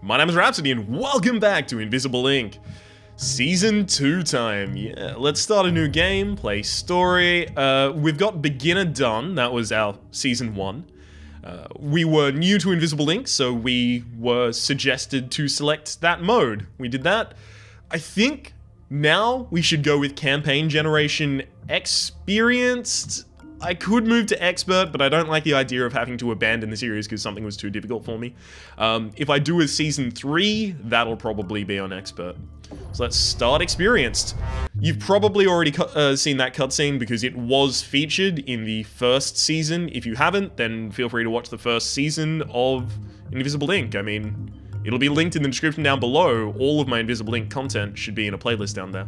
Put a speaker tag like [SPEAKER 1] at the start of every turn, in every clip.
[SPEAKER 1] My name is Rhapsody and welcome back to Invisible Ink. Season 2 time. Yeah, let's start a new game, play story. We've got beginner done, that was our Season 1. We were new to Invisible Ink, so we were suggested to select that mode. We did that. I think now we should go with campaign generation experienced. I could move to expert, but I don't like the idea of having to abandon the series because something was too difficult for me. If I do with Season 3, that'll probably be on expert. So let's start experienced. You've probably already seen that cutscene because it was featured in the first season. If you haven't, then feel free to watch the first season of Invisible Ink. I mean, it'll be linked in the description down below. All of my Invisible Ink content should be in a playlist down there.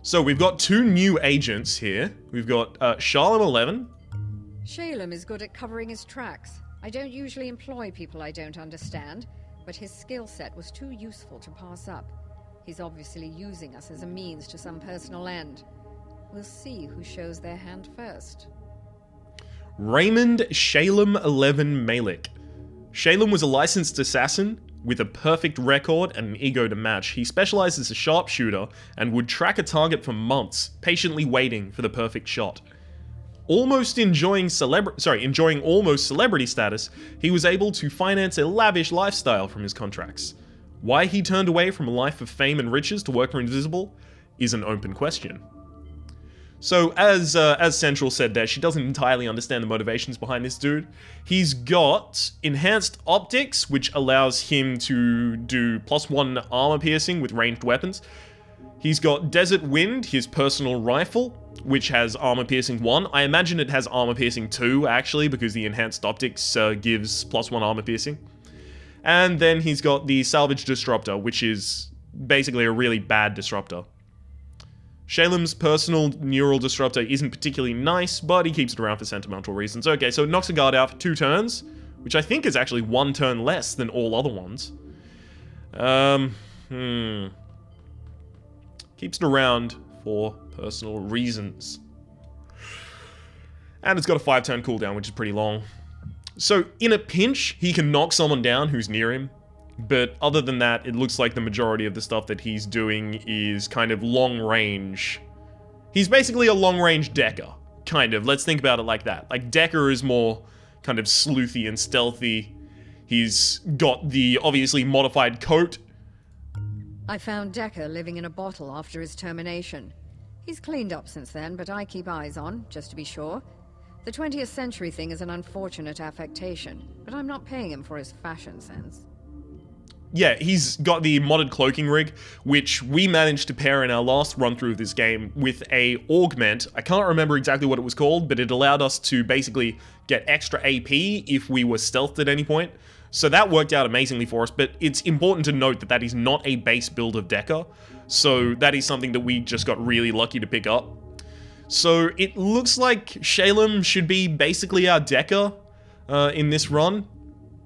[SPEAKER 1] So we've got two new agents here. We've got Shalom 11.
[SPEAKER 2] Shalom is good at covering his tracks. I don't usually employ people I don't understand, but his skill set was too useful to pass up. He's obviously using us as a means to some personal end. We'll see who shows their hand first.
[SPEAKER 1] Raymond Shalom 11 Malik. Shalom was a licensed assassin with a perfect record and an ego to match. He specialized as a sharpshooter and would track a target for months, patiently waiting for the perfect shot. Enjoying almost celebrity status, he was able to finance a lavish lifestyle from his contracts. Why he turned away from a life of fame and riches to work for Invisible is an open question. So, as Central said there, she doesn't entirely understand the motivations behind this dude. He's got enhanced optics, which allows him to do +1 armor piercing with ranged weapons. He's got Desert Wind, his personal rifle, which has armor piercing 1. I imagine it has armor piercing 2, actually, because the enhanced optics gives +1 armor piercing. And then he's got the Salvage Disruptor, which is basically a really bad disruptor. Shalom's personal neural disruptor isn't particularly nice, but he keeps it around for sentimental reasons. Okay, so it knocks a guard out for 2 turns, which I think is actually 1 turn less than all other ones. Keeps it around for personal reasons. And it's got a 5-turn cooldown, which is pretty long. So, in a pinch, he can knock someone down who's near him. But other than that, it looks like the majority of the stuff that he's doing is kind of long range. He's basically a long range Decker, kind of. Let's think about it like that. Like, Decker is more kind of sleuthy and stealthy. He's got the obviously modified coat.
[SPEAKER 2] I found Decker living in a bottle after his termination. He's cleaned up since then, but I keep eyes on, just to be sure. The 20th century thing is an unfortunate affectation, but I'm not paying him for his fashion sense.
[SPEAKER 1] Yeah, he's got the modded cloaking rig, which we managed to pair in our last run through of this game with a augment. I can't remember exactly what it was called, but it allowed us to basically get extra AP if we were stealthed at any point. So that worked out amazingly for us, but it's important to note that that is not a base build of Decker. So that is something that we just got really lucky to pick up. So it looks like Shalom should be basically our Decker in this run.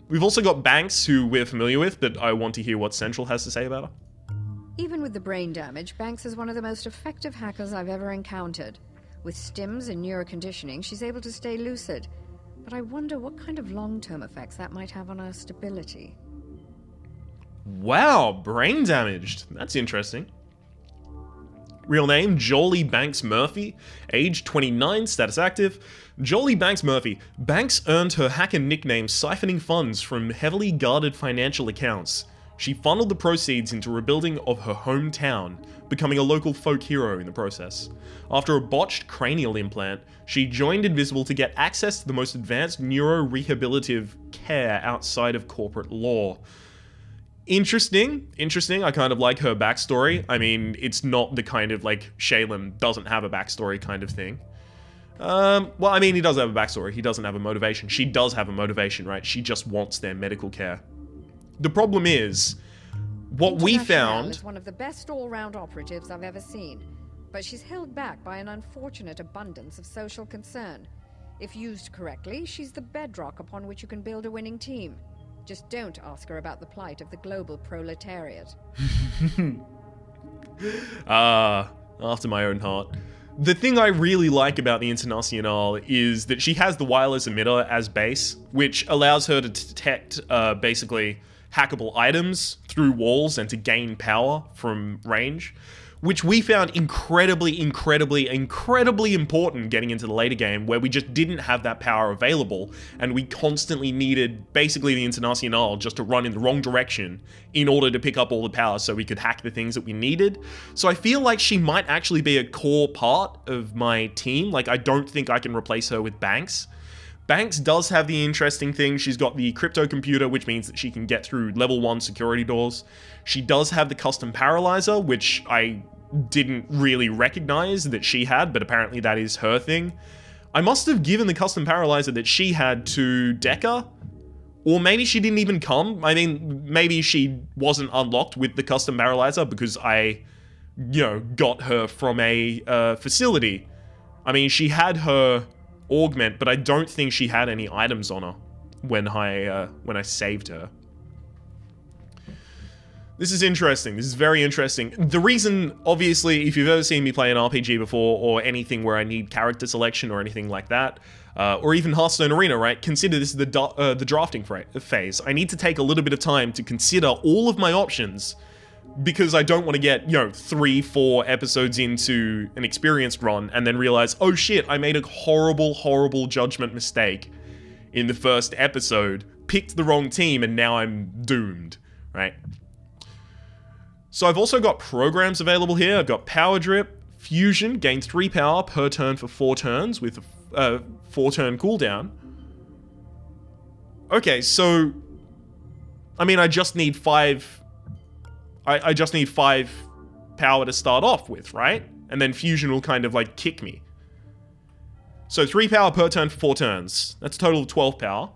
[SPEAKER 1] We've also got Banks, who we're familiar with, but I want to hear what Central has to say about her.
[SPEAKER 2] Even with the brain damage, Banks is one of the most effective hackers I've ever encountered. With stims and neuroconditioning, she's able to stay lucid. But I wonder what kind of long-term effects that might have on her stability.
[SPEAKER 1] Wow, brain damaged. That's interesting. Real name, Jolie Banks Murphy. Age, 29, status active. Jolie Banks Murphy. Banks earned her hacker nickname siphoning funds from heavily guarded financial accounts. She funneled the proceeds into rebuilding of her hometown, becoming a local folk hero in the process. After a botched cranial implant, she joined Invisible to get access to the most advanced neuro-rehabilitative care outside of corporate law. Interesting. I kind of like her backstory. I mean, it's not the kind of, like, Shalom doesn't have a backstory kind of thing. Well, I mean, he does have a backstory. He doesn't have a motivation. She does have a motivation, right? She just wants their medical care. The problem is, what we found
[SPEAKER 2] is one of the best all-round operatives I've ever seen, but she's held back by an unfortunate abundance of social concern. If used correctly, she's the bedrock upon which you can build a winning team. Just don't ask her about the plight of the global proletariat.
[SPEAKER 1] After my own heart. The thing I really like about the Internacional is that she has the wireless emitter as base, which allows her to detect basically hackable items through walls and to gain power from range, which we found incredibly important getting into the later game, where we just didn't have that power available, and we constantly needed basically the Internacional just to run in the wrong direction in order to pick up all the power so we could hack the things that we needed. So I feel like she might actually be a core part of my team. Like, I don't think I can replace her with Banks. Banks does have the interesting thing, she's got the crypto computer, which means that she can get through level 1 security doors. She does have the custom paralyzer, which I didn't really recognize that she had, but apparently that is her thing. I must have given the custom paralyzer that she had to Deca, or maybe she didn't even come. I mean, maybe she wasn't unlocked with the custom paralyzer because I, got her from a facility. I mean, she had her augment, but I don't think she had any items on her when I saved her. This is interesting. This is very interesting. The reason, obviously, if you've ever seen me play an RPG before, or anything where I need character selection or anything like that, or even Hearthstone Arena, right? Consider this is the drafting phase. I need to take a little bit of time to consider all of my options, because I don't want to get, 3-4 episodes into an experienced run and then realize, oh shit, I made a horrible judgment mistake in the first episode, picked the wrong team, and now I'm doomed, right? So I've also got programs available here. I've got Power Drip, Fusion, gain 3 power per turn for 4 turns with a 4-turn cooldown. Okay, so I mean, I just need 5. I just need 5 power to start off with, right? And then Fusion will kind of like kick me. So 3 power per turn for 4 turns. That's a total of 12 power.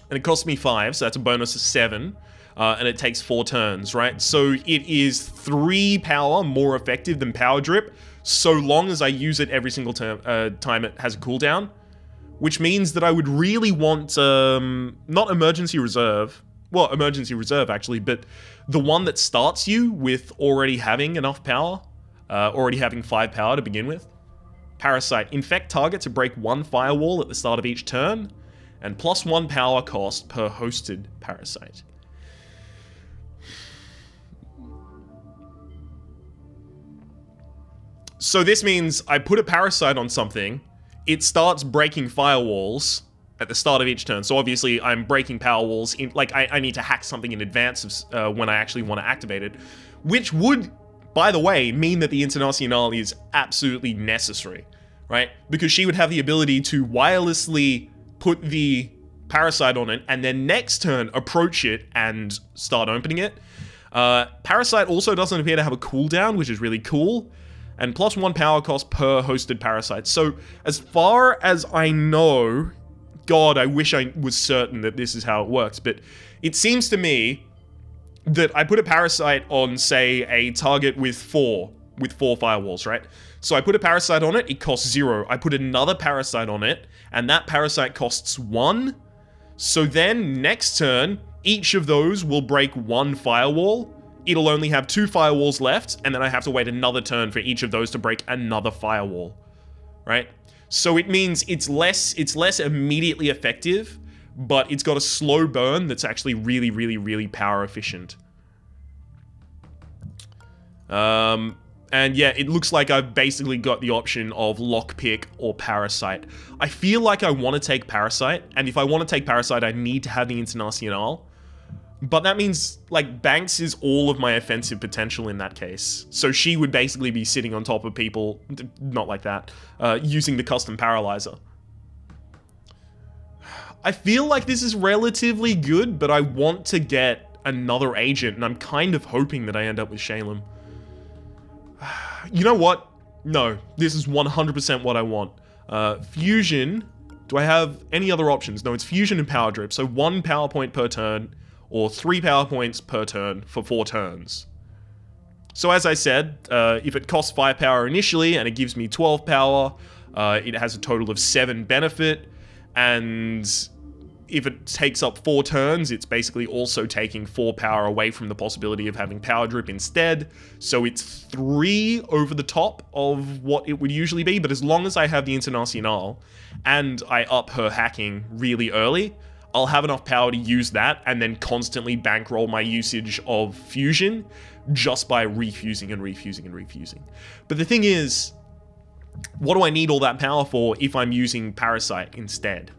[SPEAKER 1] And it costs me 5, so that's a bonus of 7. And it takes 4 turns, right? So it is 3 power more effective than Power Drip, so long as I use it every single time it has a cooldown. Which means that I would really want, not Emergency Reserve, well, Emergency Reserve actually, but the one that starts you with already having enough power, already having 5 power to begin with. Parasite, infect target to break 1 firewall at the start of each turn, and plus 1 power cost per hosted Parasite. So this means I put a Parasite on something, it starts breaking firewalls at the start of each turn. So obviously I'm breaking power walls, in, like I need to hack something in advance of when I actually want to activate it, which would, by the way, mean that the Internacional is absolutely necessary, right? Because she would have the ability to wirelessly put the Parasite on it and then next turn approach it and start opening it. Parasite also doesn't appear to have a cooldown, which is really cool. And plus 1 power cost per hosted Parasite. So, as far as I know, God, I wish I was certain that this is how it works, but it seems to me that I put a Parasite on, say, a target with 4 firewalls, right? So I put a Parasite on it, it costs 0. I put another Parasite on it, and that Parasite costs 1. So then, next turn, each of those will break 1 firewall. It'll only have 2 firewalls left, and then I have to wait another turn for each of those to break another firewall, right? So it means it's less immediately effective, but it's got a slow burn that's actually really power efficient. And yeah, it looks like I've basically got the option of Lockpick or Parasite. I feel like I want to take Parasite, and if I want to take Parasite, I need to have the Internacional. But that means, like, Banks is all of my offensive potential in that case. So she would basically be sitting on top of people, not like that, using the custom paralyzer. I feel like this is relatively good, but I want to get another agent, and I'm kind of hoping that I end up with Shalem. You know what? No, this is 100% what I want. Fusion, do I have any other options? No, it's Fusion and Power Drip, so 1 power point per turn, or 3 power points per turn for 4 turns. So as I said, if it costs 5 power initially and it gives me 12 power, it has a total of 7 benefit, and if it takes up 4 turns, it's basically also taking 4 power away from the possibility of having power drip instead. So it's 3 over the top of what it would usually be, but as long as I have the Internacional and I up her hacking really early, I'll have enough power to use that and then constantly bankroll my usage of fusion just by refusing and refusing and refusing. But the thing is, what do I need all that power for if I'm using Parasite instead?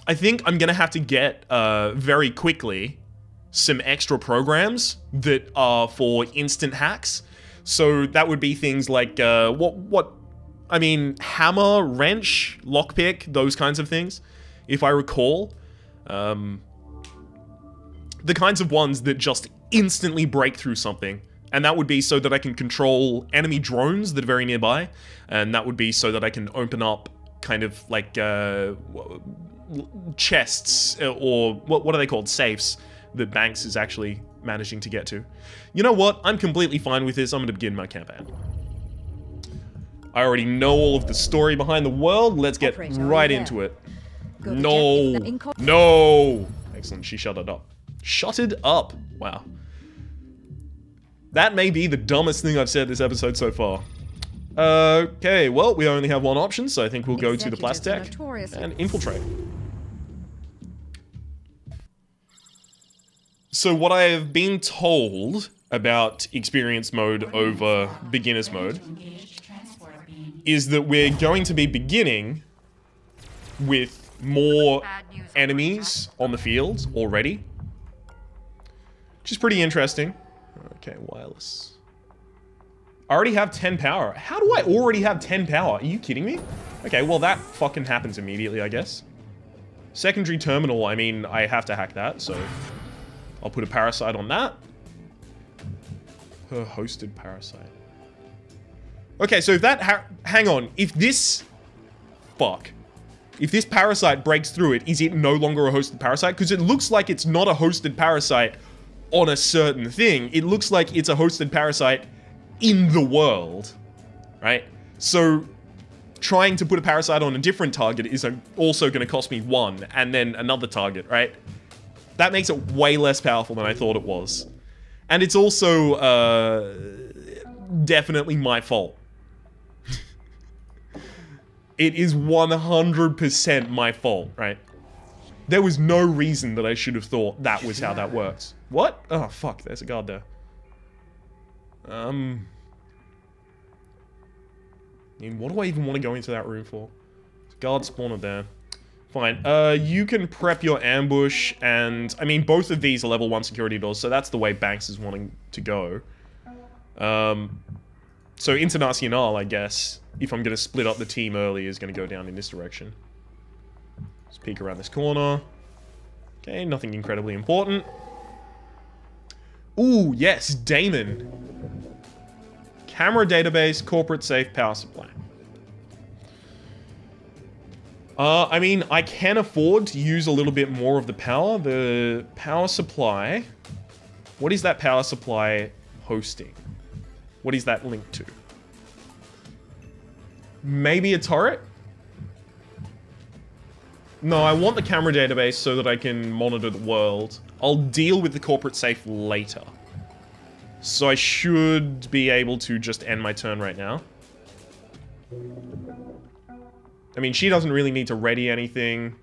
[SPEAKER 1] I think I'm going to have to get, very quickly, some extra programs that are for instant hacks. So that would be things like, I mean, hammer, wrench, lockpick, those kinds of things, if I recall. The kinds of ones that just instantly break through something. And that would be so that I can control enemy drones that are very nearby. And that would be so that I can open up kind of like, chests, or what are they called? Safes that Banks is actually managing to get to. You know what? I'm completely fine with this. I'm going to begin my campaign. I already know all of the story behind the world. Let's get right into it. No. No. Excellent. She shut it up. Shut it up. Wow. That may be the dumbest thing I've said this episode so far. Okay, well, we only have one option, so I think we'll go to the Plastek and infiltrate. So what I have been told about experience mode over beginner's mode is that we're going to be beginning with more enemies on the field already, which is pretty interesting. Okay, wireless. I already have 10 power. How do I already have 10 power? Are you kidding me? Okay, well that fucking happens immediately, I guess. Secondary terminal, I mean, I have to hack that, so I'll put a parasite on that. Her hosted parasite. Okay, so if that hang on, if this if this parasite breaks through it, is it no longer a hosted parasite? Because it looks like it's not a hosted parasite on a certain thing. It looks like it's a hosted parasite in the world, right? So trying to put a parasite on a different target is also going to cost me 1, and then another target, right? That makes it way less powerful than I thought it was. And it's also, definitely my fault. It is 100% my fault, right? There was no reason that I should have thought that was how that works. What? Oh, fuck, there's a guard there. I mean, what do I even want to go into that room for? There's a guard spawner there. Fine. You can prep your ambush, and I mean, both of these are level 1 security doors, so that's the way Banks is wanting to go. So Internacional, I guess, if I'm going to split up the team early, is going to go down in this direction. Let's peek around this corner. Okay, nothing incredibly important. Ooh, yes, Damon. Camera database, corporate safe, power supply. I mean, I can afford to use a little bit more of the power. The power supply... What is that power supply hosting? What is that linked to? Maybe a turret? No, I want the camera database so that I can monitor the world. I'll deal with the corporate safe later. So I should be able to just end my turn right now. I mean, she doesn't really need to ready anything.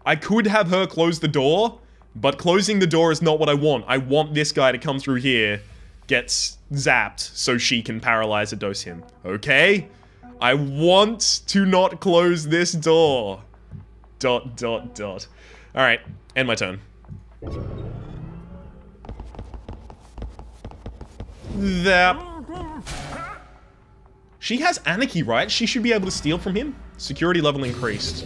[SPEAKER 1] I could have her close the door, but closing the door is not what I want. I want this guy to come through here, gets zapped, so she can paralyze or dose him. Okay? I want to not close this door. ... Alright, end my turn. She has anarchy, right? She should be able to steal from him. Security level increased.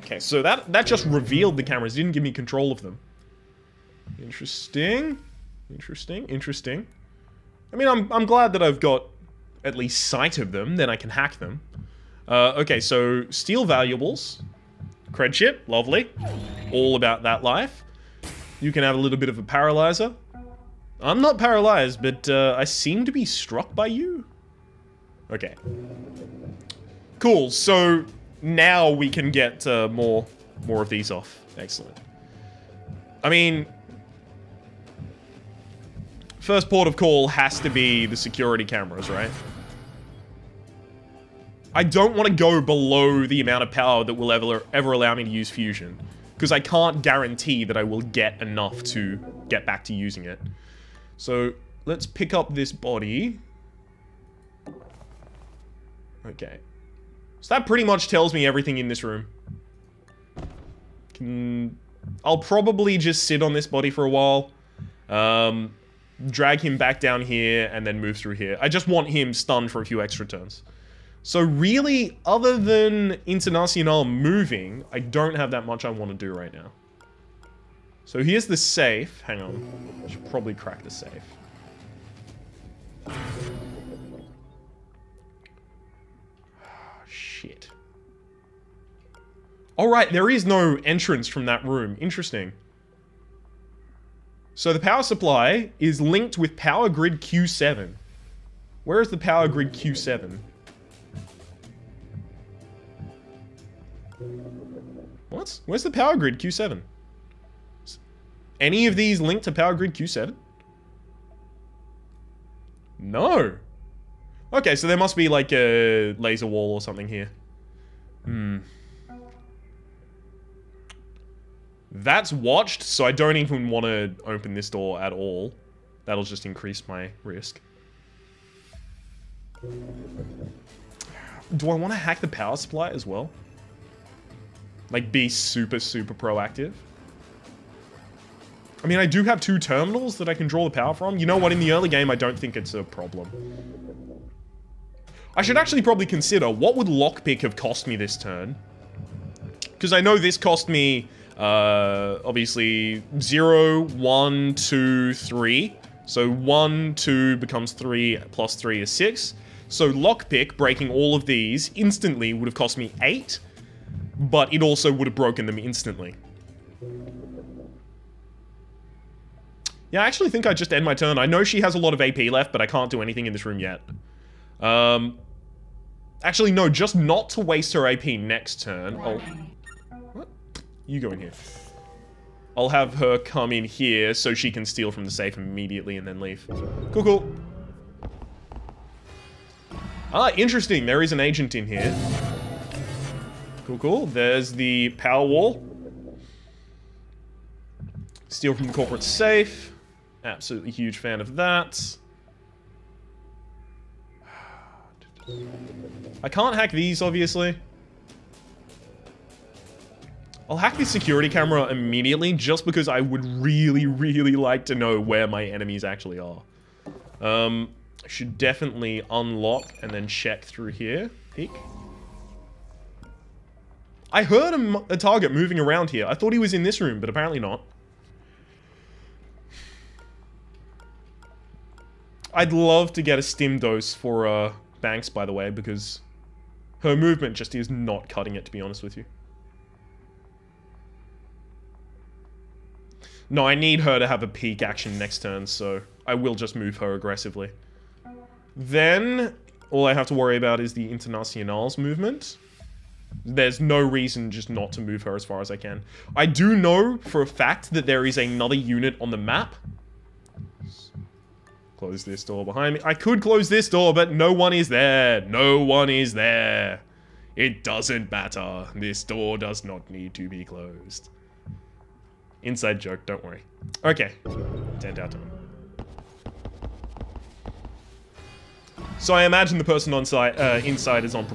[SPEAKER 1] Okay, so that just revealed the cameras. Didn't give me control of them. Interesting. Interesting. I mean, I'm glad that I've got at least sight of them. Then I can hack them. Okay, so steal valuables. Cred chip, lovely. All about that life. You can have a little bit of a paralyzer. I'm not paralyzed, but I seem to be struck by you. Okay. Cool, so now we can get more of these off. Excellent. I mean, first port of call has to be the security cameras, right? I don't want to go below the amount of power that will ever allow me to use fusion, because I can't guarantee that I will get enough to get back to using it. So let's pick up this body. Okay. So that pretty much tells me everything in this room. I'll probably just sit on this body for a while. Drag him back down here and then move through here. I just want him stunned for a few extra turns. So really, other than Internacional moving, I don't have that much I want to do right now. So here's the safe. Hang on. I should probably crack the safe. Shit. Alright, there is no entrance from that room. Interesting. So the power supply is linked with power grid Q7. Where is the power grid Q7? What? Where's the power grid Q7? Any of these linked to power grid Q7? No. Okay, so there must be like a laser wall or something here. That's watched, so I don't even want to open this door at all. That'll just increase my risk. Do I want to hack the power supply as well? Like, be super, super proactive? I mean, I do have 2 terminals that I can draw the power from. You know what? In the early game, I don't think it's a problem. I should actually probably consider, what would lockpick have cost me this turn? Because I know this cost me, obviously, 0, 1, 2, 3. So 1, 2 becomes 3, plus 3 is 6. So lockpick, breaking all of these, instantly would have cost me 8. But it also would have broken them instantly. Yeah, I actually think I just end my turn. I know she has a lot of AP left, but I can't do anything in this room yet. Actually, no, just not to waste her AP next turn. What? You go in here. I'll have her come in here so she can steal from the safe immediately and then leave. Cool, cool. Ah, interesting. There is an agent in here. Cool, cool. There's the power wall. Steal from the corporate safe. Absolutely huge fan of that. I can't hack these, obviously. I'll hack the security camera immediately, just because I would really, really like to know where my enemies actually are. I should definitely unlock and then check through here. Peek. I heard a target moving around here. I thought he was in this room, but apparently not. I'd love to get a stim dose for Banks, by the way, because her movement just is not cutting it, to be honest with you. No, I need her to have a peak action next turn, so I will just move her aggressively. Then, all I have to worry about is the Internacional's movement. There's no reason just not to move her as far as I can. I do know for a fact that there is another unit on the map. Close this door behind me. I could close this door, but no one is there. No one is there. It doesn't matter. This door does not need to be closed. Inside joke, don't worry. Okay. 10 out of 10. So I imagine the person on site, inside is on...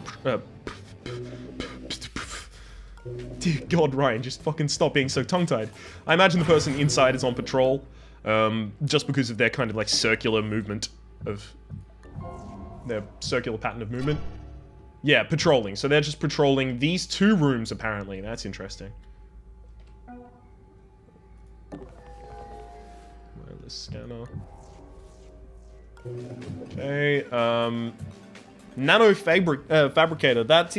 [SPEAKER 1] Dear God, Ryan, just fucking stop being so tongue-tied. I imagine the person inside is on patrol, just because of their kind of like circular movement of... their circular pattern of movement. Yeah, patrolling. So they're just patrolling these 2 rooms, apparently. That's interesting. Wireless scanner. Okay, fabricator. That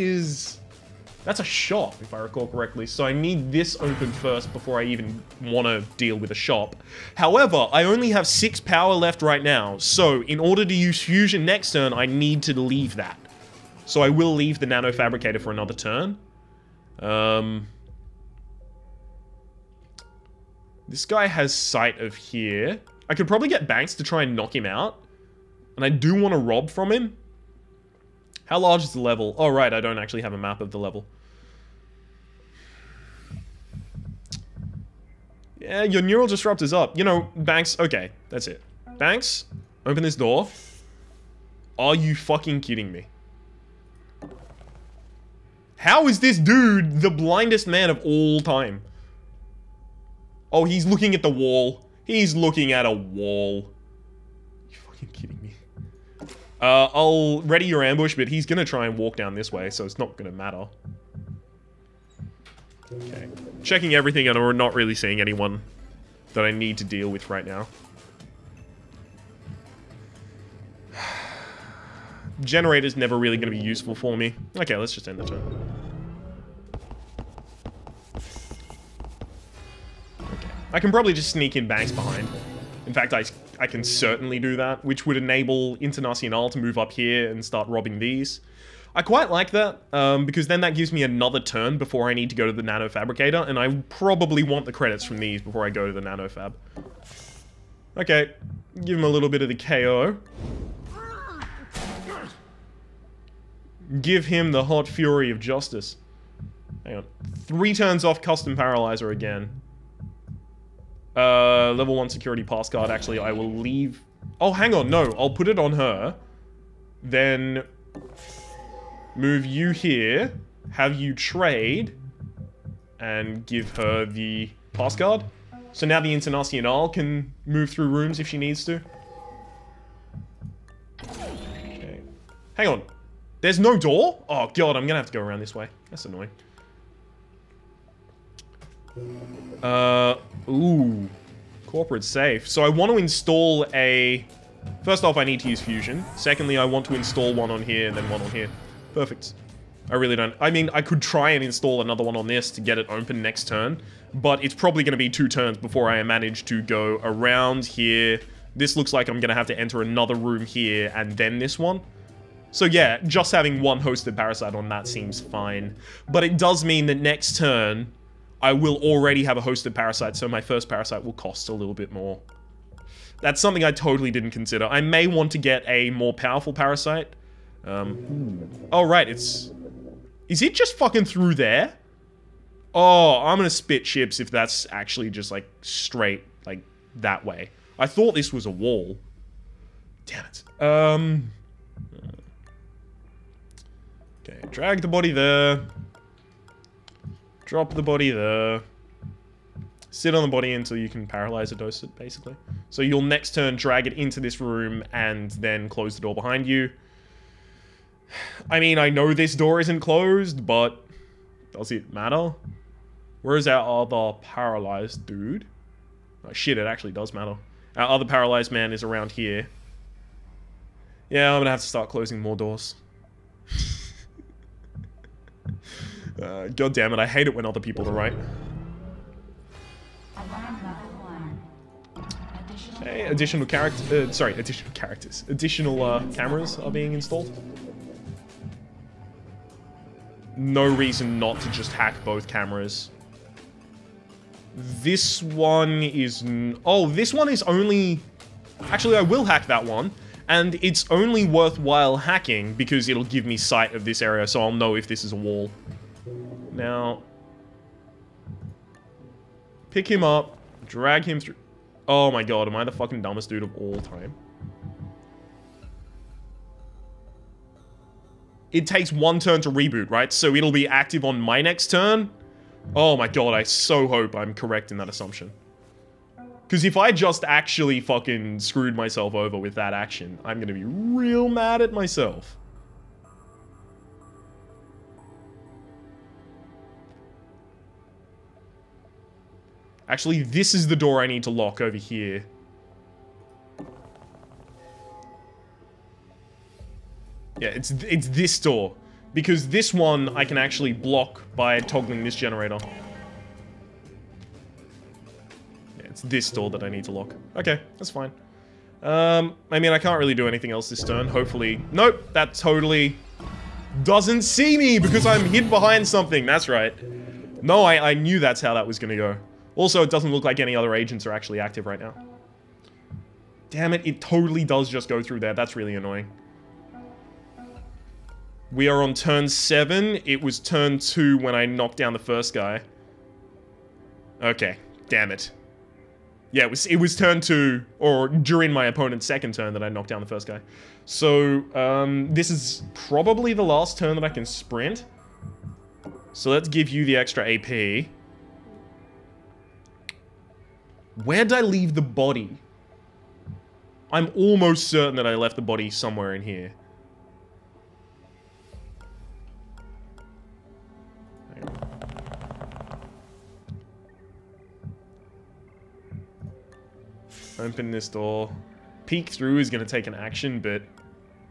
[SPEAKER 1] That's a shop, if I recall correctly. So I need this open first before I even want to deal with a shop. However, I only have 6 power left right now. So in order to use fusion next turn, I need to leave that. So I will leave the nano fabricator for another turn. This guy has sight of here. I could probably get Banks to try and knock him out. And I do want to rob from him. How large is the level? Oh, right, I don't actually have a map of the level. Yeah, your neural disruptor's up. You know, Banks, okay, that's it. Banks, open this door. Are you fucking kidding me? How is this dude the blindest man of all time? Oh, he's looking at the wall. He's looking at a wall. Are you fucking kidding me? I'll ready your ambush, but he's gonna try and walk down this way, so it's not gonna matter. Okay. Checking everything, and we're not really seeing anyone that I need to deal with right now. Generator's never really gonna be useful for me. Okay, let's just end the turn. Okay. I can probably just sneak in Banks behind. In fact, I can certainly do that, which would enable Internacional to move up here and start robbing these. I quite like that, because then that gives me another turn before I need to go to the Nano Fabricator, and I probably want the credits from these before I go to the Nano Fab. Okay, give him a little bit of the KO. Give him the hot fury of justice. Hang on. 3 turns off custom paralyzer again. Level 1 security pass card. Actually, I will leave... Oh, hang on. No, I'll put it on her. Then... move you here. Have you trade. And give her the pass card. So now the Internacional can move through rooms if she needs to. Okay. Hang on. There's no door? Oh, God, I'm gonna have to go around this way. That's annoying. Ooh. Corporate safe. So I want to install a... First off, I need to use fusion. Secondly, I want to install one on here and then one on here. Perfect. I really don't... I mean, I could try and install another one on this to get it open next turn. But it's probably going to be 2 turns before I manage to go around here. This looks like I'm going to have to enter another room here and then this one. So yeah, just having one hosted parasite on that seems fine. But it does mean that next turn, I will already have a hosted parasite, so my first parasite will cost a little bit more. That's something I totally didn't consider. I may want to get a more powerful parasite. Oh, right, it's... Is it just fucking through there? Oh, I'm gonna spit chips if that's actually just, like, straight, like, that way. I thought this was a wall. Damn it. Okay, drag the body there. Drop the body there. Sit on the body until you can paralyze or dose it, basically. So you'll next turn drag it into this room and then close the door behind you. I mean, I know this door isn't closed, but does it matter? Where is our other paralyzed dude? Oh shit, it actually does matter. Our other paralyzed man is around here. Yeah, I'm gonna have to start closing more doors. God damn it, I hate it when other people are right. Okay, additional characters. Additional cameras are being installed. No reason not to just hack both cameras. This one is... Oh, this one is only... Actually, I will hack that one. And it's only worthwhile hacking because it'll give me sight of this area, so I'll know if this is a wall. Now... Pick him up. Drag him through... Oh my god, am I the fucking dumbest dude of all time? It takes 1 turn to reboot, right? So it'll be active on my next turn? Oh my god, I so hope I'm correct in that assumption. Because if I just actually fucking screwed myself over with that action, I'm gonna be real mad at myself. Actually, this is the door I need to lock over here. Yeah, it's this door. Because this one I can actually block by toggling this generator. Yeah, it's this door that I need to lock. Okay, that's fine. I mean, I can't really do anything else this turn. Hopefully... Nope, that totally doesn't see me because I'm hid behind something. That's right. No, I knew that's how that was going to go. Also, it doesn't look like any other agents are actually active right now. Damn it, it totally does just go through there. That's really annoying. We are on turn 7. It was turn 2 when I knocked down the first guy. Okay, damn it. Yeah, it was turn 2, or during my opponent's second turn that I knocked down the first guy. So, this is probably the last turn that I can sprint. So let's give you the extra AP. Where did I leave the body? I'm almost certain that I left the body somewhere in here. Open this door. Peek through is going to take an action, but...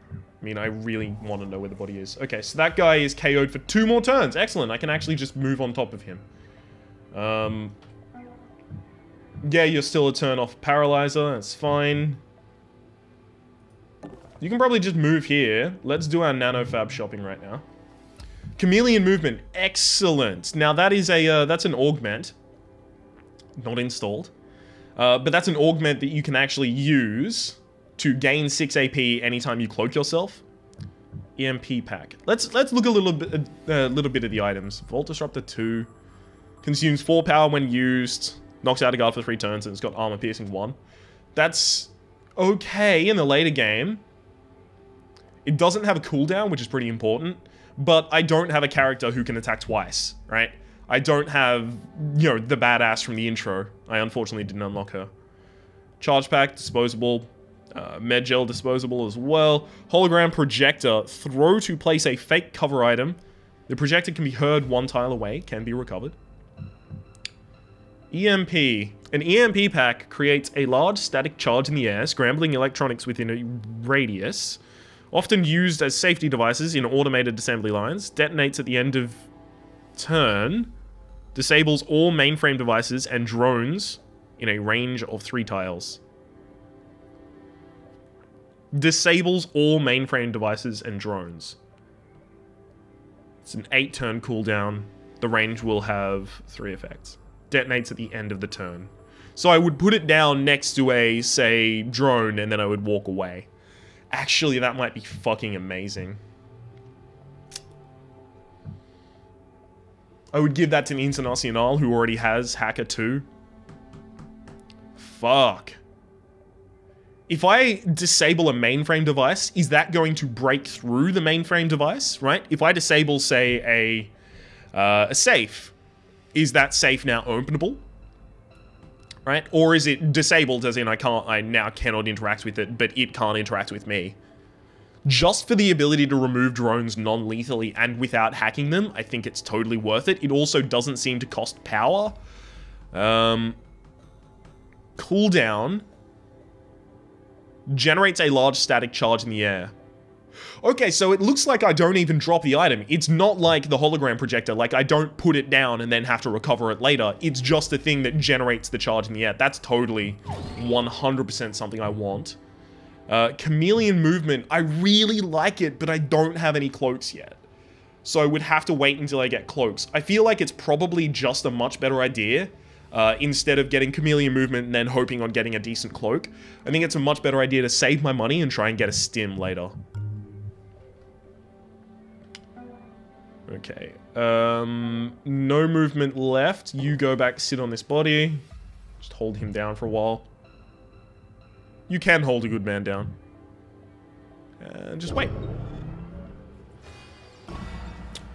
[SPEAKER 1] I mean, I really want to know where the body is. Okay, so that guy is KO'd for 2 more turns. Excellent, I can actually just move on top of him. Yeah, you're still a turn off Paralyzer. That's fine. You can probably just move here. Let's do our nanofab shopping right now. Chameleon movement. Excellent. Now, that is a, that's an augment. Not installed. But that's an augment that you can actually use to gain 6 AP anytime you cloak yourself. EMP pack. Let's look a little bit at the items. Vault Disruptor 2 consumes 4 power when used, knocks out a guard for 3 turns, and it's got armor piercing 1. That's okay in the later game. It doesn't have a cooldown, which is pretty important, but I don't have a character who can attack twice, right? I don't have, you know, the badass from the intro. I unfortunately didn't unlock her. Charge pack, disposable. Med gel, disposable as well. Hologram projector. Throw to place a fake cover item. The projector can be heard 1 tile away. Can be recovered. EMP. An EMP pack creates a large static charge in the air, scrambling electronics within a radius. Often used as safety devices in automated assembly lines. Detonates at the end of turn. Disables all mainframe devices and drones in a range of 3 tiles. Disables all mainframe devices and drones. It's an 8-turn cooldown. The range will have 3 effects. Detonates at the end of the turn. So I would put it down next to a, say, drone, and then I would walk away. Actually, that might be fucking amazing. I would give that to an Internacional who already has Hacker 2. Fuck. If I disable a mainframe device, is that going to break through the mainframe device, right? If I disable, say, a safe, is that safe now openable? Right? Or is it disabled as in I now cannot interact with it, but it can't interact with me? Just for the ability to remove drones non-lethally and without hacking them, I think it's totally worth it. It also doesn't seem to cost power. Cooldown generates a large static charge in the air. Okay, so it looks like I don't even drop the item. It's not like the hologram projector, like I don't put it down and then have to recover it later. It's just a thing that generates the charge in the air. That's totally 100% something I want. Chameleon movement, I really like it, but I don't have any cloaks yet. So I would have to wait until I get cloaks. I feel like it's probably just a much better idea. Instead of getting chameleon movement and then hoping on getting a decent cloak. I think it's a much better idea to save my money and try and get a stim later. Okay. No movement left. You go back, sit on this body. Just hold him down for a while. You can hold a good man down. And just wait.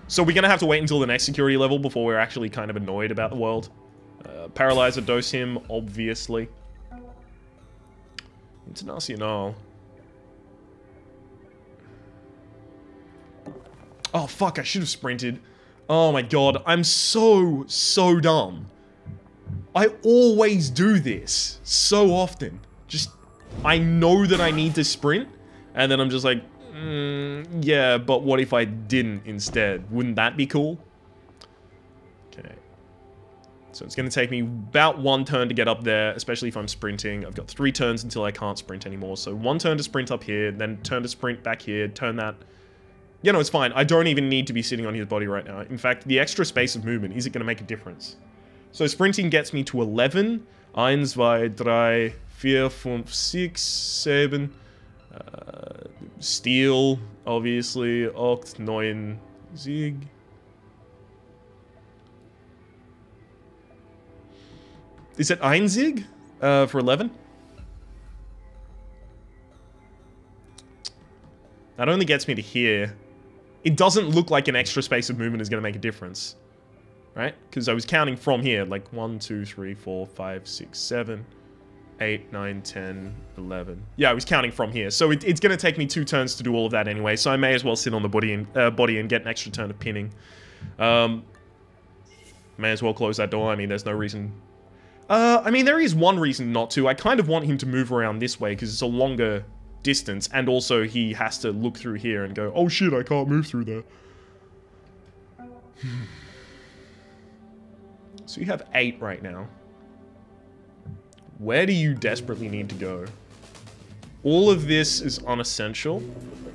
[SPEAKER 1] So we're gonna have to wait until the next security level before we're actually kind of annoyed about the world. Paralyzer, dose him, obviously. Internacional. Oh, fuck, I should have sprinted. Oh my god, I'm so dumb. I always do this so often. Just, I know that I need to sprint, and then I'm just like, Yeah, but what if I didn't instead? Wouldn't that be cool? Okay. So it's going to take me about 1 turn to get up there, especially if I'm sprinting. I've got 3 turns until I can't sprint anymore. So 1 turn to sprint up here, then turn to sprint back here, turn that. Yeah, no, it's fine. I don't even need to be sitting on his body right now. In fact, the extra space of movement isn't going to make a difference. So sprinting gets me to 11. 1, 2, 3, 4, 5, 6, 7. Steel, obviously. 8, 9, Zig. Is it ein Zig for 11? That only gets me to here. It doesn't look like an extra space of movement is going to make a difference. Right? Because I was counting from here. Like 1, 2, 3, 4, 5, 6, 7, 8, 9, 10, 11. Yeah, I was counting from here. So it's going to take me 2 turns to do all of that anyway. So I may as well sit on the body and get an extra turn of pinning. May as well close that door. I mean, there's no reason... I mean, there is one reason not to. I kind of want him to move around this way because it's a longer distance. And also, he has to look through here and go, oh shit, I can't move through there. So you have 8 right now. Where do you desperately need to go? All of this is unessential.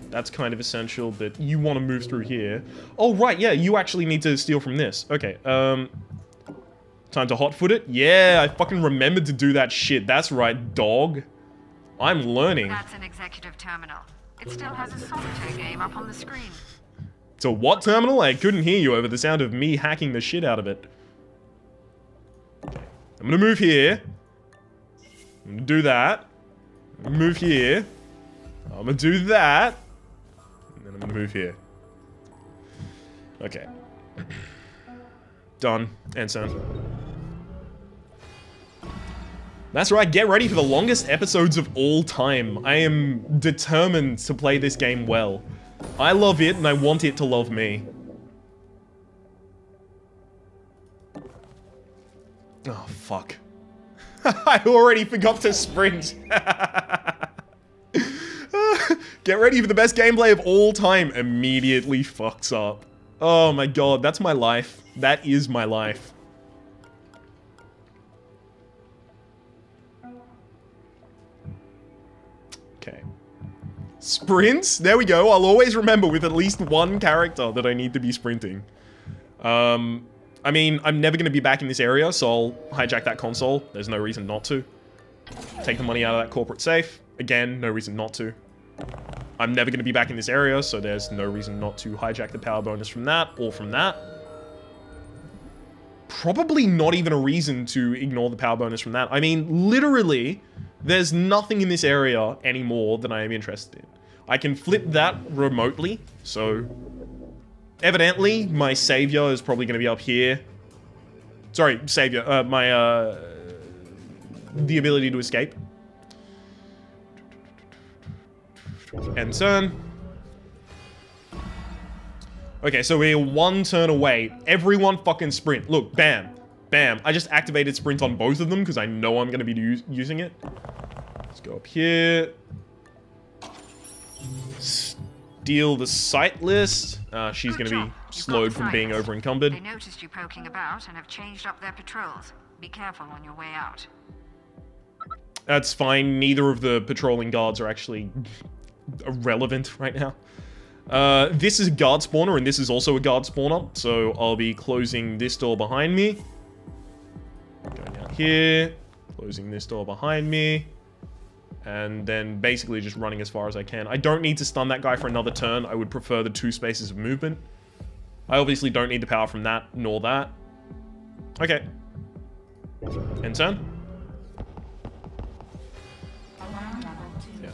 [SPEAKER 1] That's kind of essential, but you want to move through here. Oh, right, yeah, you actually need to steal from this. Okay, time to hotfoot it? Yeah, I fucking remembered to do that shit. That's right, dog. I'm learning.
[SPEAKER 2] That's an executive terminal. It still has a solitaire game up on the screen.
[SPEAKER 1] It's a what terminal? I couldn't hear you over the sound of me hacking the shit out of it. Okay, I'm gonna move here. I'm gonna do that. I'm gonna move here. I'm gonna do that. And then I'm gonna move here. Okay. Done. And send. That's right, get ready for the longest episodes of all time. I am determined to play this game well. I love it, and I want it to love me. Oh, fuck. I already forgot to sprint. Get ready for the best gameplay of all time. Immediately fucks up. Oh my god, that's my life. That is my life. Okay. Sprints? There we go. I'll always remember with at least one character that I need to be sprinting. I mean, I'm never going to be back in this area, so I'll hijack that console. There's no reason not to. Take the money out of that corporate safe. Again, no reason not to. I'm never going to be back in this area, so there's no reason not to hijack the power bonus from that, or from that. Probably not even a reason to ignore the power bonus from that. I mean, literally, there's nothing in this area anymore that I am interested in. I can flip that remotely, so... Evidently, my savior is probably going to be up here. Sorry, savior. The ability to escape. End turn. Okay, so we're 1 turn away. Everyone fucking sprint. Look, bam. Bam. I just activated sprint on both of them because I know I'm going to be using it. Let's go up here. Steal the site list. She's going to be slowed from being over encumbered.
[SPEAKER 2] They noticed you poking about and have changed up their patrols. Be careful on your way out.
[SPEAKER 1] That's fine. Neither of the patrolling guards are actually relevant right now. This is a guard spawner, and this is also a guard spawner. So I'll be closing this door behind me. Going out here. Closing this door behind me. And then basically just running as far as I can. I don't need to stun that guy for another turn. I would prefer the 2 spaces of movement. I obviously don't need the power from that, nor that. Okay. End turn. Yeah.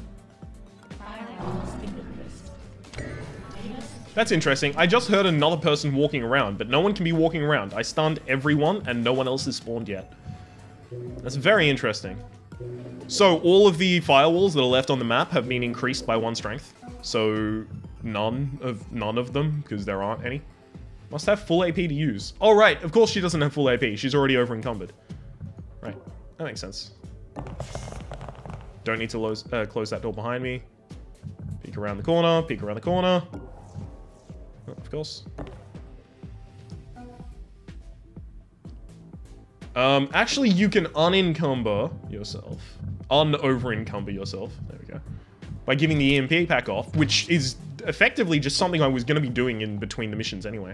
[SPEAKER 1] That's interesting. I just heard another person walking around, but no one can be walking around. I stunned everyone, and no one else has spawned yet. That's very interesting. So, all of the firewalls that are left on the map have been increased by 1 strength. So, none of them, because there aren't any. Must have full AP to use. Oh, right. Of course she doesn't have full AP. She's already over encumbered. Right. That makes sense. Don't need to close that door behind me. Peek around the corner, peek around the corner. Oh, of course. Actually, you can unencumber yourself. Over-encumber yourself. There we go. By giving the EMP pack off, which is effectively just something I was going to be doing in between the missions anyway.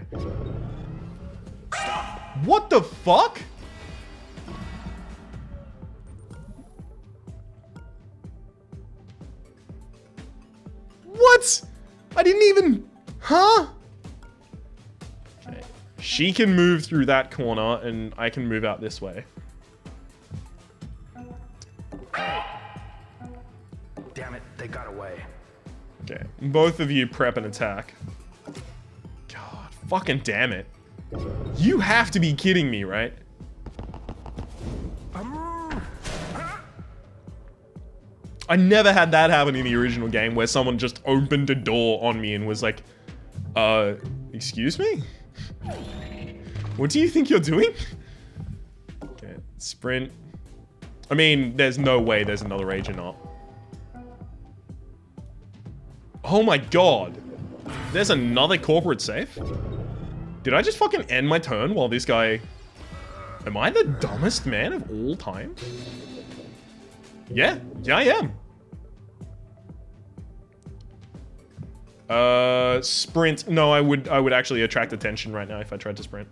[SPEAKER 1] What the fuck? What? I didn't even... Huh? Okay. She can move through that corner, and I can move out this way.
[SPEAKER 3] Damn it, they got away.
[SPEAKER 1] Okay. Both of you prep an attack. God, fucking damn it. You have to be kidding me, right? I never had that happen in the original game where someone just opened a door on me and was like, excuse me? What do you think you're doing? Okay, sprint. I mean, there's no way there's another agent up. Oh my god. There's another corporate safe? Did I just fucking end my turn while this guy... Am I the dumbest man of all time? Yeah, I am. Sprint. No, I would actually attract attention right now if I tried to sprint.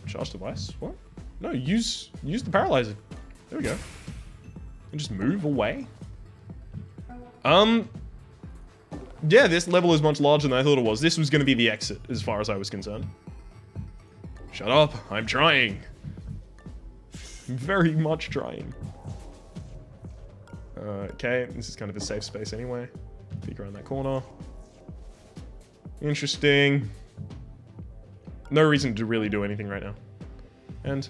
[SPEAKER 1] Charge device? What? No, use the paralyzer. There we go. And just move away. Yeah, this level is much larger than I thought it was. This was going to be the exit, as far as I was concerned. Shut up. I'm trying. I'm very much trying. Okay, this is kind of a safe space anyway. Peek around that corner. Interesting. No reason to really do anything right now. And...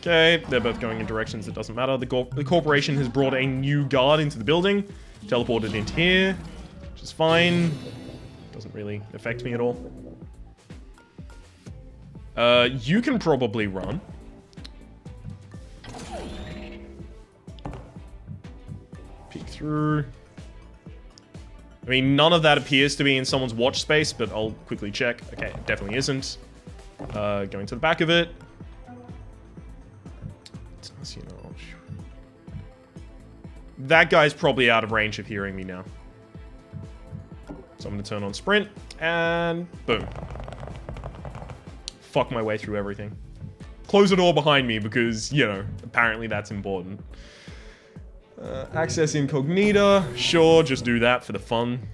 [SPEAKER 1] Okay, they're both going in directions that doesn't matter. The corporation has brought a new guard into the building. Teleported into here, which is fine. Doesn't really affect me at all. You can probably run. Peek through. I mean, none of that appears to be in someone's watch space, but I'll quickly check. Okay, it definitely isn't. Going to the back of it. That guy's probably out of range of hearing me now. So I'm going to turn on sprint, and boom. Fuck my way through everything. Close the door behind me because, you know, apparently that's important. Access incognita. Sure, just do that for the fun.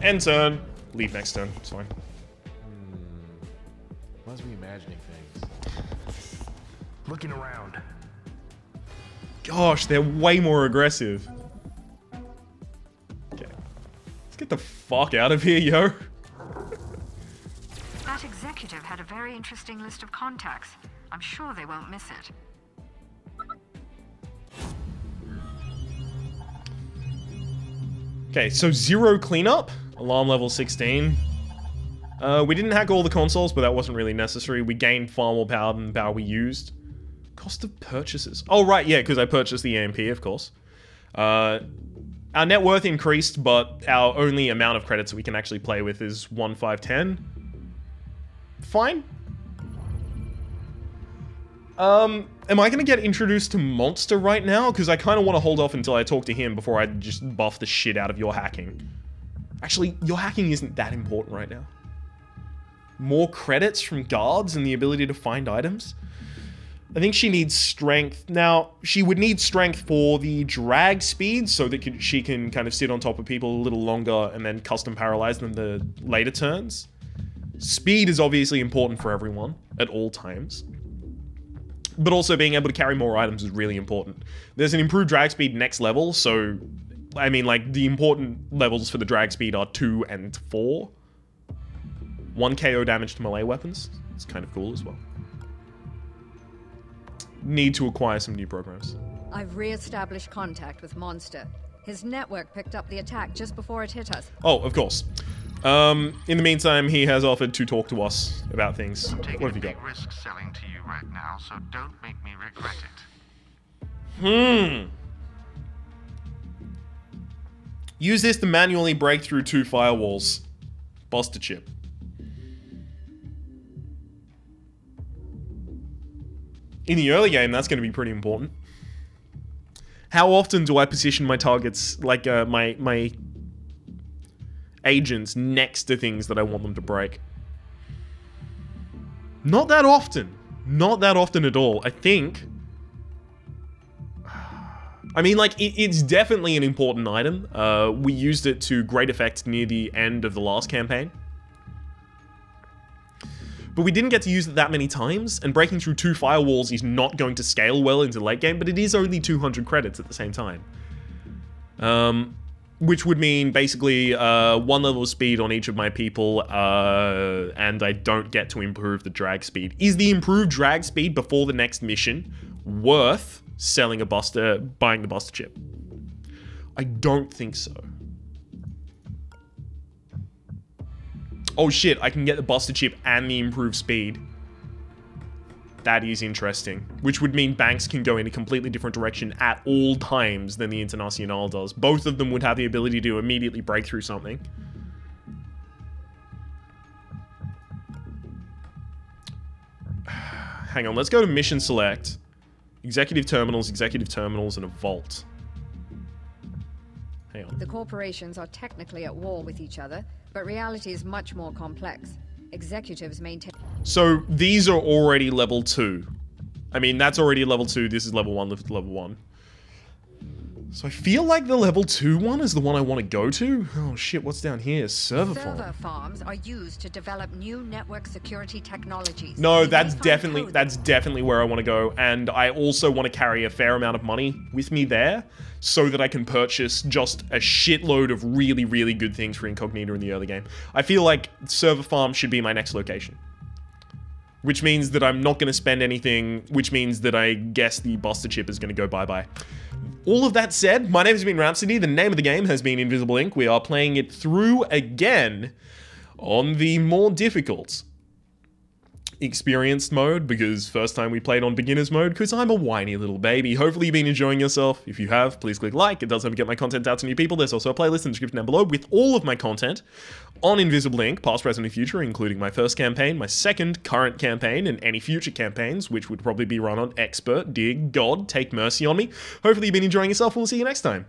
[SPEAKER 1] End turn. Leave next turn. It's fine.
[SPEAKER 4] Must be imagining things.
[SPEAKER 3] Looking around.
[SPEAKER 1] Gosh, they're way more aggressive. Okay. Let's get the fuck out of here, yo.
[SPEAKER 2] That executive had a very interesting list of contacts. I'm sure they won't miss it.
[SPEAKER 1] Okay, so 0 cleanup. Alarm level 16. We didn't hack all the consoles, but that wasn't really necessary. We gained far more power than the power we used. Cost of purchases. Oh, right, yeah, because I purchased the EMP, of course. Our net worth increased, but our only amount of credits we can actually play with is 1, 5, 10. Fine. Am I going to get introduced to Monster right now? Because I kind of want to hold off until I talk to him before I just buff the shit out of your hacking. Actually, your hacking isn't that important right now. More credits from guards and the ability to find items? I think she needs strength. Now, she would need strength for the drag speed so that she can kind of sit on top of people a little longer and then custom paralyze them the later turns. Speed is obviously important for everyone at all times. But also being able to carry more items is really important. There's an improved drag speed next level, so... I mean, like, the important levels for the drag speed are 2 and 4. 1 KO damage to melee weapons. It's kind of cool as well. Need to acquire some new programs.
[SPEAKER 2] I've re-established contact with Monster. His network picked up the attack just before it hit us.
[SPEAKER 1] Oh, of course. In the meantime, he has offered to talk to us about things.
[SPEAKER 5] I'm taking
[SPEAKER 1] What have
[SPEAKER 5] a
[SPEAKER 1] you got?
[SPEAKER 5] big risk selling to you right now, so don't make me regret it.
[SPEAKER 1] Use this to manually break through 2 firewalls. Buster chip. In the early game, that's going to be pretty important. How often do I position my targets, like my agents, next to things that I want them to break? Not that often. Not that often at all. I think... I mean, like, it's definitely an important item. We used it to great effect near the end of the last campaign. But we didn't get to use it that many times, and breaking through 2 firewalls is not going to scale well into late game, but it is only 200 credits at the same time. Which would mean basically 1 level of speed on each of my people, and I don't get to improve the drag speed. Is the improved drag speed before the next mission worth selling buying the Buster chip? I don't think so. Oh shit, I can get the Buster chip and the improved speed. That is interesting. Which would mean banks can go in a completely different direction at all times than the Internacional does. Both of them would have the ability to immediately break through something. Hang on, let's go to Mission Select. Executive terminals, and a vault. Hang on.
[SPEAKER 2] The corporations are technically at war with each other, but reality is much more complex. Executives maintain...
[SPEAKER 1] So, these are already level 2. I mean, that's already level 2, this is level 1, level 1. So I feel like the level 2 one is the one I want to go to. Oh shit, what's down here? Server
[SPEAKER 2] farms are used to develop new network security technologies.
[SPEAKER 1] No, that's definitely where I want to go. And I also want to carry a fair amount of money with me there so that I can purchase just a shitload of really, really good things for Incognito in the early game. I feel like server farm should be my next location. Which means that I'm not going to spend anything, which means that I guess the Buster chip is going to go bye-bye. All of that said, my name has been Rhapsody, the name of the game has been Invisible Ink. We are playing it through again on the more difficult experienced mode, because first time we played on beginner's mode, because I'm a whiny little baby. Hopefully you've been enjoying yourself. If you have, please click like. It does help me get my content out to new people. There's also a playlist in the description down below with all of my content on Invisible Ink, past, present, and future, including my first campaign, my second current campaign, and any future campaigns, which would probably be run on Expert. Dear God, take mercy on me. Hopefully you've been enjoying yourself, and we'll see you next time.